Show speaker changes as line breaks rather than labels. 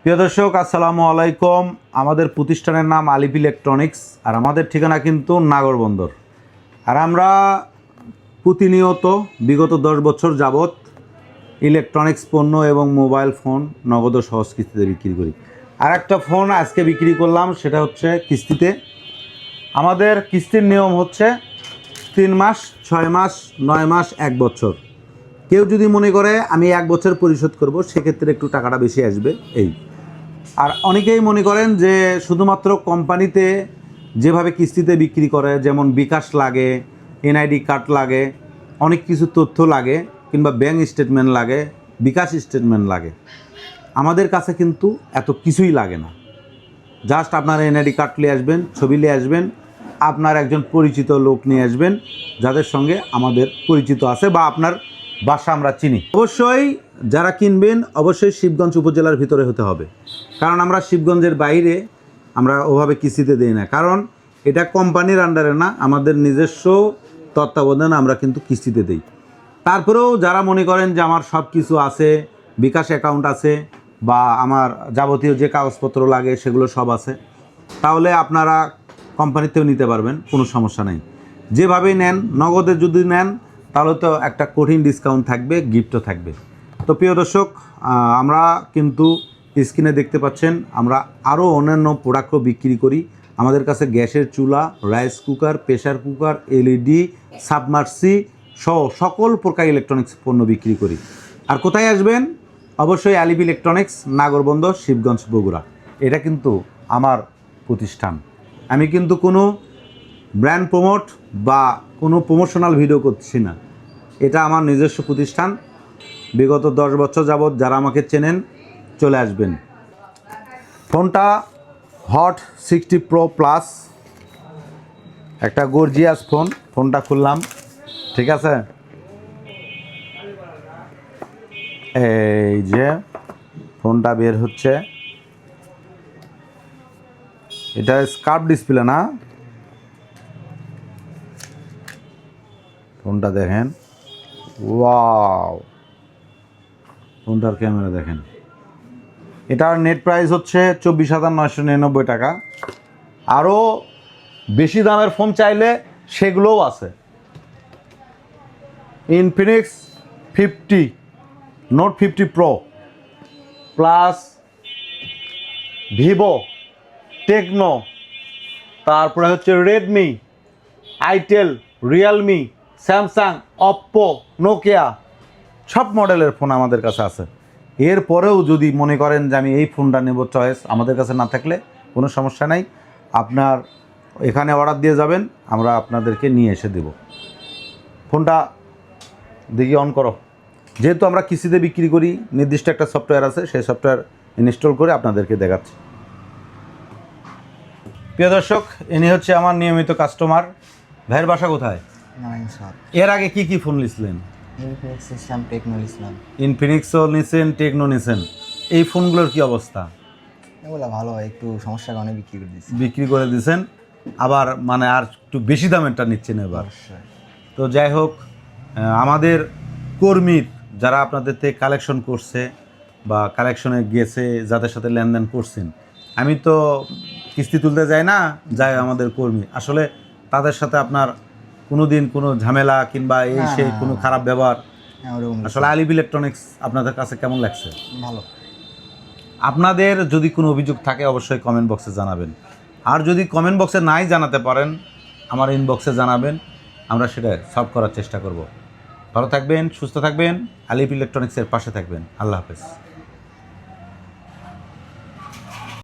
প্রিয় দর্শক, আসসালামু আলাইকুম। আমাদের প্রতিষ্ঠানের নাম আলিপ ইলেকট্রনিক্স, আর আমাদের ঠিকানা কিন্তু নাগরবন্দর। আর আমরা প্রতিনিয়ত বিগত 10 বছর যাবৎ ইলেকট্রনিক্স পণ্য এবং মোবাইল ফোন নগদ ও সহজ কিস্তিতে বিক্রি করি। আর একটা ফোন আজকে বিক্রি করলাম, সেটা হচ্ছে কিস্তিতে। আমাদের কিস্তির নিয়ম হচ্ছে 3 মাস, 6 মাস, 9 মাস, 1 বছর। কেউ যদি মনে করে আমি 1 বছর পরিশোধ করব, সেক্ষেত্রে একটু টাকাটা বেশি আসবে এই। আর অনেকেই মনে করেন যে শুধুমাত্র কোম্পানিতে যেভাবে কিস্তিতে বিক্রি করে, যেমন বিকাশ লাগে, এনআইডি কার্ড লাগে, অনেক কিছু তথ্য লাগে, কিংবা ব্যাংক স্টেটমেন্ট লাগে, বিকাশ স্টেটমেন্ট লাগে। আমাদের কাছে কিন্তু এত কিছুই লাগে না। জাস্ট আপনার এনআইডি কার্ড নিয়ে আসবেন, ছবি নিয়ে আসবেন, আপনার একজন পরিচিত লোক নিয়ে আসবেন যাদের সঙ্গে আমাদের পরিচিত আছে বা আপনার বাসা আমরা চিনি। অবশ্যই যারা কিনবেন অবশ্যই শিবগঞ্জ উপজেলার ভিতরে হতে হবে, কারণ আমরা শিবগঞ্জের বাইরে আমরা ওভাবে কিস্তিতে দিই না, কারণ এটা কোম্পানির আন্ডারে না, আমাদের নিজস্ব তত্ত্বাবধানে আমরা কিন্তু কিস্তিতে দিই। তারপরেও যারা মনে করেন যে আমার সব কিছু আছে, বিকাশ অ্যাকাউন্ট আছে বা আমার যাবতীয় যে কাগজপত্র লাগে সেগুলো সব আছে, তাহলে আপনারা কোম্পানিতেও নিতে পারবেন, কোনো সমস্যা নেই। যেভাবেই নেন, নগদে যদি নেন তাহলে তো একটা কঠিন ডিসকাউন্ট থাকবে, গিফটও থাকবে। তো প্রিয় দর্শক, আমরা কিন্তু স্ক্রিনে দেখতে পাচ্ছেন আমরা আরও অন্যান্য প্রোডাক্টও বিক্রি করি। আমাদের কাছে গ্যাসের চুলা, rice cooker, pressure cooker, LED, সাবমার্সি সহ সকল প্রকার ইলেকট্রনিক্স পণ্য বিক্রি করি। আর কোথায় আসবেন? অবশ্যই আলিপ ইলেকট্রনিক্স, নাগরবন্দর, শিবগঞ্জ, বগুড়া। এটা কিন্তু আমার প্রতিষ্ঠান। আমি কিন্তু কোনো ব্র্যান্ড প্রমোট বা কোনো প্রমোশনাল ভিডিও করছি না, এটা আমার নিজস্ব প্রতিষ্ঠান। বিগত 10 বছর যাবৎ যারা আমাকে চেনেন চলে আসবেন। ফোনটা হট 60 প্রো প্লাস, একটা গর্জিয়াস ফোন। ফোনটা খুললাম, ঠিক আছে? এই যে ফোনটা বের হচ্ছে, এটা স্কার্প ডিসপ্লে না, ফোনটা দেখেন, ওয়াও, ফোনটার ক্যামেরা দেখেন। এটার নেট প্রাইস হচ্ছে 24,999 টাকা। আরও বেশি দামের ফোন চাইলে সেগুলোও আছে। Infinix 50, Note 50 Pro Plus Vivo, Tecno, তারপরে হচ্ছে Redmi, itel, Realme, Samsung, Oppo, Nokia, সব মডেলের ফোন আমাদের কাছে আছে। এরপরেও যদি মনে করেন যে আমি এই ফোনটা নেব, চয়েস আমাদের কাছে না থাকলে কোনো সমস্যা নাই, আপনার এখানে অর্ডার দিয়ে যাবেন, আমরা আপনাদেরকে নিয়ে এসে দেব। ফোনটা দেখি অন করো। যেহেতু আমরা কিস্তিতে বিক্রি করি, নির্দিষ্ট একটা সফটওয়্যার আছে, সেই সফটওয়্যার ইনস্টল করে আপনাদেরকে দেখাচ্ছি। প্রিয় দর্শক, ইনি হচ্ছে আমার নিয়মিত কাস্টমার। ভাইয়ের বাসা কোথায়? এর আগে কি কি ফোন নিয়েছিলেন? ইনফিনিক্সও নিছেন, টেকনো নিছেন। এই ফোনগুলোর কি অবস্থা?
এগুলো ভালো, একটু সমস্যার কারণে
বিক্রি করে দিয়েছেন, আবার মানে আর একটু বেশি দামেরটা নিচ্ছেন এবার। তো যাই হোক, আমাদের কর্মীর যারা আপনাদের থেকে কালেকশন করছে বা কালেকশনে গেছে, যাদের সাথে লেনদেন করছেন, আমি তো কিস্তি তুলতে যাই না, যাই আমাদের কর্মী। আসলে তাদের সাথে আপনার কোনো দিন কোনো ঝামেলা কিংবা এই সেই কোনো খারাপ ব্যবহার? আসলে আলিপ ইলেকট্রনিক্স আপনাদের কাছে কেমন লাগছে?
ভালো।
আপনাদের যদি কোনো অভিযোগ থাকে অবশ্যই কমেন্ট বক্সে জানাবেন। আর যদি কমেন্ট বক্সে নাই জানাতে পারেন, আমার ইনবক্সে জানাবেন, আমরা সেটা সলভ করার চেষ্টা করব। ভালো থাকবেন, সুস্থ থাকবেন, আলিপ ইলেকট্রনিক্সের পাশে থাকবেন। আল্লাহ হাফেজ।